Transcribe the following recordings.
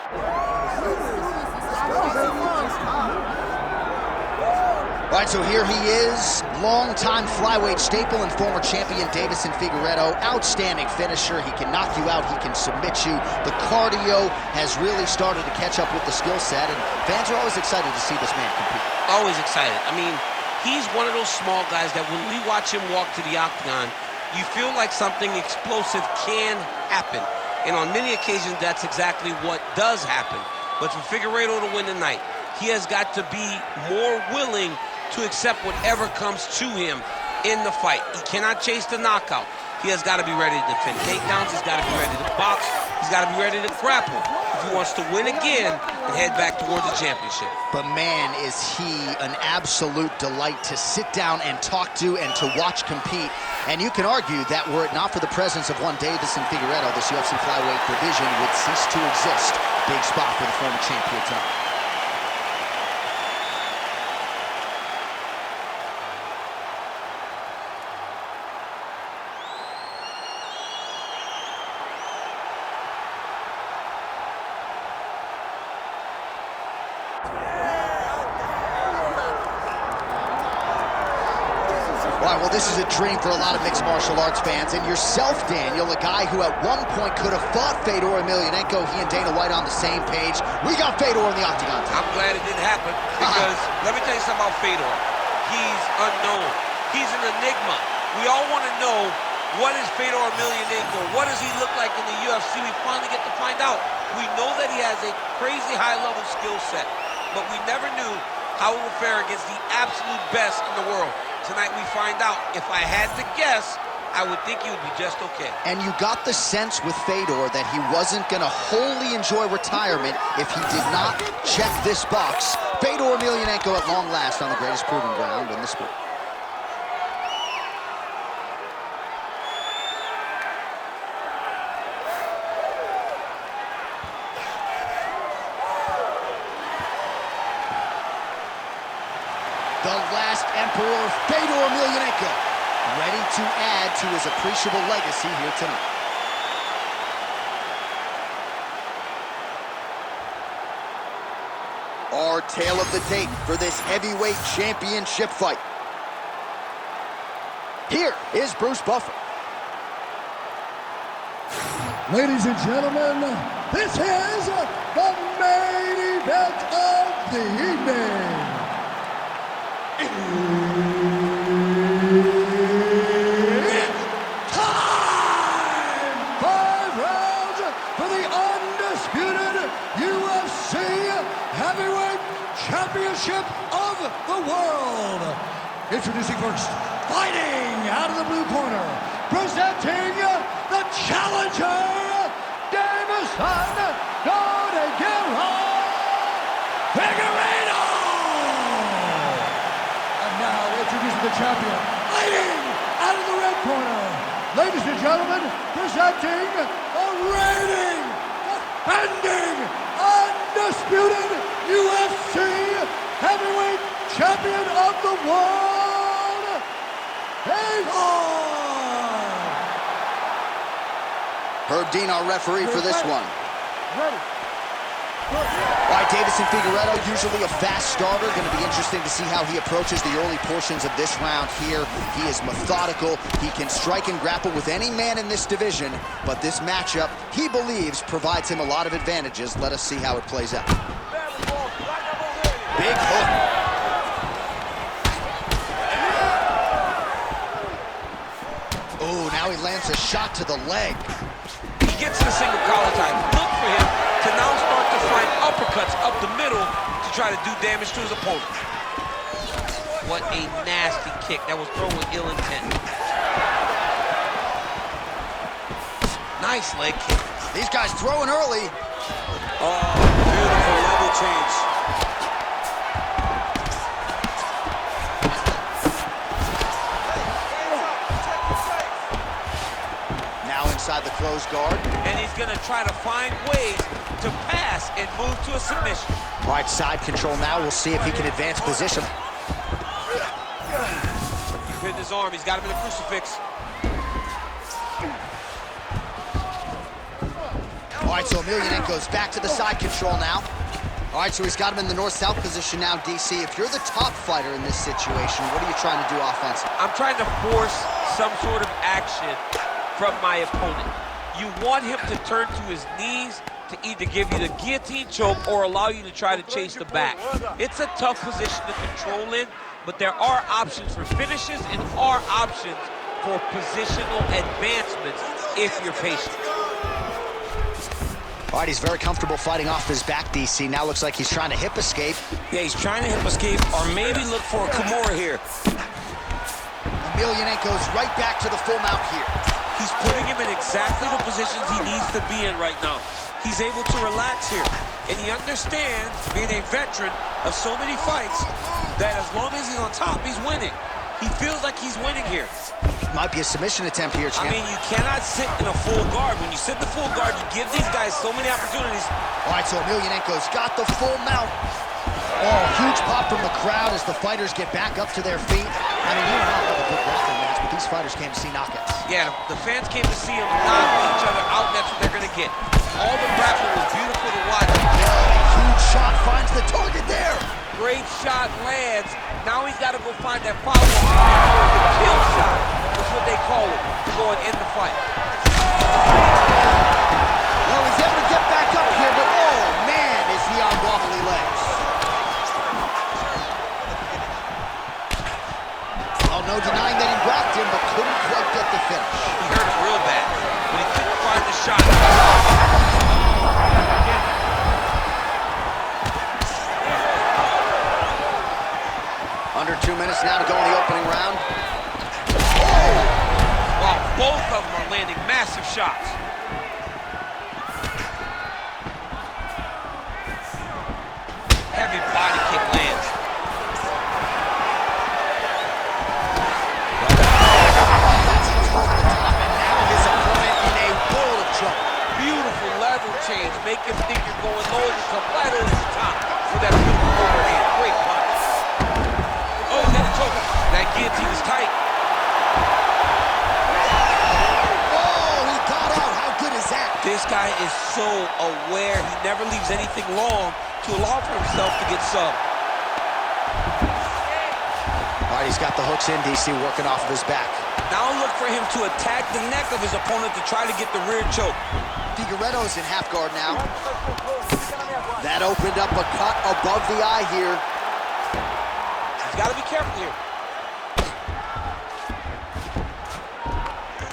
All right, so here he is, longtime flyweight staple and former champion Deiveson Figueiredo. Outstanding finisher. He can knock you out. He can submit you. The cardio has really started to catch up with the skill set, and fans are always excited to see this man compete. Always excited. I mean, he's one of those small guys that when we watch him walk to the octagon, you feel like something explosive can happen. And on many occasions, that's exactly what does happen. But for Figueiredo to win tonight, he has got to be more willing to accept whatever comes to him in the fight. He cannot chase the knockout. He has got to be ready to defend takedowns. He's got to be ready to box. He's got to be ready to grapple if he wants to win again and head back towards the championship. But man, is he an absolute delight to sit down and talk to and to watch compete. And you can argue that were it not for the presence of one Deiveson Figueiredo, this UFC flyweight division would cease to exist. Big spot for the former champion tonight. All right, well, this is a dream for a lot of mixed martial arts fans, and yourself, Daniel, a guy who at one point could have fought Fedor Emelianenko. He and Dana White on the same page. We got Fedor in the octagon tonight. I'm glad it didn't happen because let me tell you something about Fedor. He's unknown. He's an enigma. We all want to know, what is Fedor Emelianenko? What does he look like in the UFC? We finally get to find out. We know that he has a crazy high-level skill set, but we never knew how he would fare against the absolute best in the world. Tonight we find out. If I had to guess, I would think he would be just okay. And you got the sense with Fedor that he wasn't going to wholly enjoy retirement if he did not check this box. Fedor Emelianenko at long last on the greatest proving ground in the sport. The last emperor, Fedor Emelianenko, ready to add to his appreciable legacy here tonight. Our tale of the tape for this heavyweight championship fight. Here is Bruce Buffer. Ladies and gentlemen, this is the main event of the evening. It's time! 5 rounds for the undisputed UFC Heavyweight Championship of the world. Introducing first, fighting out of the blue corner, presenting the challenger, Deiveson Figueiredo. Introducing the champion, fighting out of the red corner. Ladies and gentlemen, presenting the reigning, defending, undisputed UFC heavyweight champion of the world, Fedor. Herb Dean, our referee for this one. Ready. All right, Deiveson Figueiredo, usually a fast starter. Going to be interesting to see how he approaches the early portions of this round here. He is methodical. He can strike and grapple with any man in this division, but this matchup, he believes, provides him a lot of advantages. Let us see how it plays out. Big hook. Oh, now he lands a shot to the leg. He gets the single collar time. Look for him to now start to find uppercuts up the middle to try to do damage to his opponent. What a nasty kick. That was thrown with ill intent. Nice leg kick. These guys throwing early. Oh, beautiful level change. Inside the closed guard. And he's going to try to find ways to pass and move to a submission. All right, side control now. We'll see if he can advance position. He pinned his arm. He's got him in a crucifix. All right, so Emelianenko's back to the side control now. All right, so he's got him in the north-south position now, DC. If you're the top fighter in this situation, what are you trying to do offensively? I'm trying to force some sort of action from my opponent. You want him to turn to his knees to either give you the guillotine choke or allow you to try to chase the back. It's a tough position to control in, but there are options for finishes and are options for positional advancements if you're patient. All right, he's very comfortable fighting off his back, DC. Now looks like he's trying to hip escape. Yeah, he's trying to hip escape or maybe look for a Kimura here. Emelianenko's right back to the full mount here. He's putting him in exactly the positions he needs to be in right now. He's able to relax here. And he understands, being a veteran of so many fights, that as long as he's on top, he's winning. He feels like he's winning here. Might be a submission attempt here, champ. I mean, you cannot sit in a full guard. When you sit in the full guard, you give these guys so many opportunities. All right, so Emelianenko's got the full mount. Oh, huge pop from the crowd as the fighters get back up to their feet. I mean, you and I love a good wrestling match, but these fighters came to see knockouts. Yeah, the fans came to see them knock each other out. That's what they're going to get. All the grappling was beautiful to watch. Huge shot finds the target there. Great shot lands. Now he's got to go find that follow-up. The kill shot is what they call it, to go and end the fight. Well, he's able to get back up here, but oh, man, is he on wobbly legs. Well, no denying that he rocked him, but couldn't quite get the finish. He hurt him real bad, but he couldn't find the shot. Under 2 minutes now to go in the opening round. Oh! Wow, both of them are landing massive shots. Heavy body kick lands. That's over the top, and now his opponent in a world of trouble. Beautiful level change. Make him think you're going low and come right over the top with that beautiful overhand. Great punch. Oh, he's got a choke. That guillotine is tight. Oh, he got out. How good is that? This guy is so aware. He never leaves anything long to allow for himself to get subbed. All right, he's got the hooks in, DC, working off of his back. Now look for him to attack the neck of his opponent to try to get the rear choke. Figueiredo's in half guard now. That opened up a cut above the eye here. He's got to be careful here.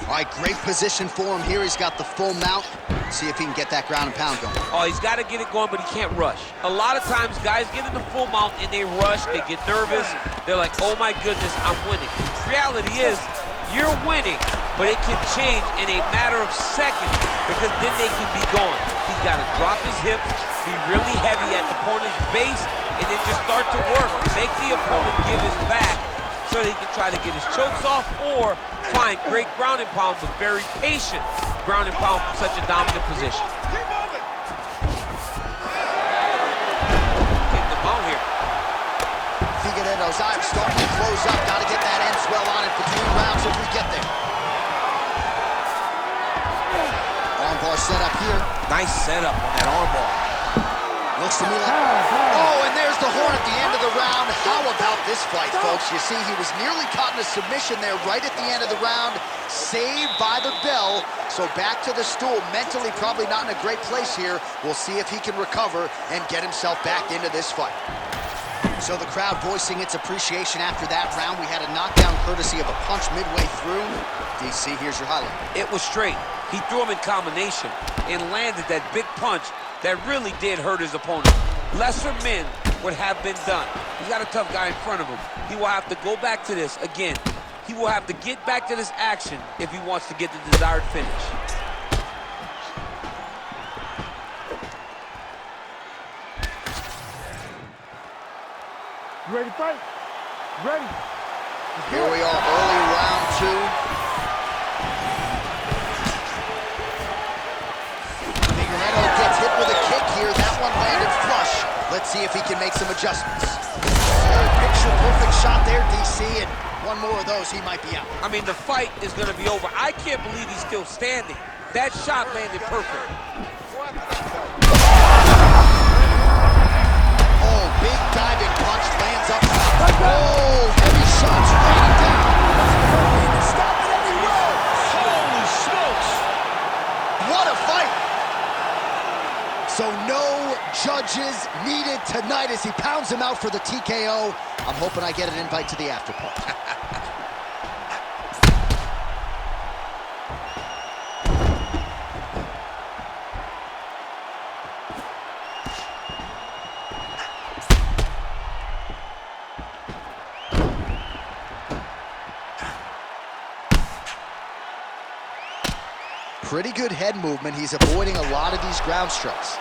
All right, great position for him here. He's got the full mount. See if he can get that ground and pound going. Oh, he's got to get it going, but he can't rush. A lot of times, guys get in the full mount and they rush, they get nervous. They're like, oh my goodness, I'm winning. Reality is, you're winning, but it can change in a matter of seconds because then they can be gone. He's got to drop his hips, be really heavy at the opponent's base, and then just start to work. Make the opponent give his back so that he can try to get his chokes off or find great ground and pound, but very patient ground and pound from such a dominant position. Get the mount here. Figueiredo's eyes starting to close up. Got to get that end swell on it between rounds if we get there. Armbar set up here. Nice setup on that armbar. Looks to me like... Oh, and there's the horn at the end of the round. How about this fight, folks? You see, he was nearly caught in a submission there right at the end of the round. Saved by the bell. So back to the stool. Mentally probably not in a great place here. We'll see if he can recover and get himself back into this fight. So the crowd voicing its appreciation after that round. We had a knockdown courtesy of a punch midway through. DC, here's your highlight. It was straight. He threw him in combination and landed that big punch that really did hurt his opponent. Lesser men would have been done. He's got a tough guy in front of him. He will have to go back to this again. He will have to get back to this action if he wants to get the desired finish. You ready to fight? Ready. Here we are, early round two. Figueiredo gets hit with a kick here. That one landed flush. Let's see if he can make some adjustments. Picture perfect shot there, DC, and one more of those, he might be out. I mean, the fight is going to be over. I can't believe he's still standing. That shot landed perfect. big diving punch lands up top. Oh, heavy shots raining down. Stop it, Eddie Will. Holy smokes! What a fight. So no judges needed tonight as he pounds him out for the TKO. I'm hoping I get an invite to the after party. Pretty good head movement. He's avoiding a lot of these ground strikes.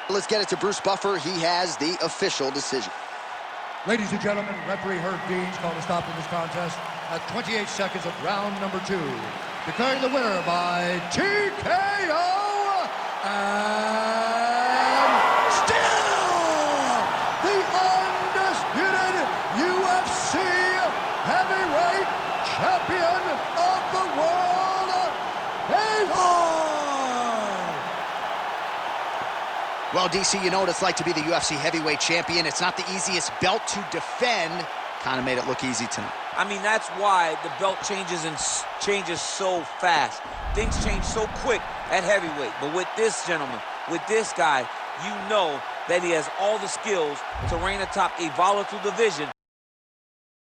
Let's get it to Bruce Buffer. He has the official decision. Ladies and gentlemen, referee Herb Dean's called a stop in this contest at 28 seconds of round number 2. Declaring the winner by TKO and still the undisputed UFC heavyweight champion of the world, Fedor! Well, DC, you know what it's like to be the UFC heavyweight champion. It's not the easiest belt to defend. Kind of made it look easy tonight. I mean, that's why the belt changes so fast. Things change so quick at heavyweight. But with this gentleman, with this guy, you know that he has all the skills to reign atop a volatile division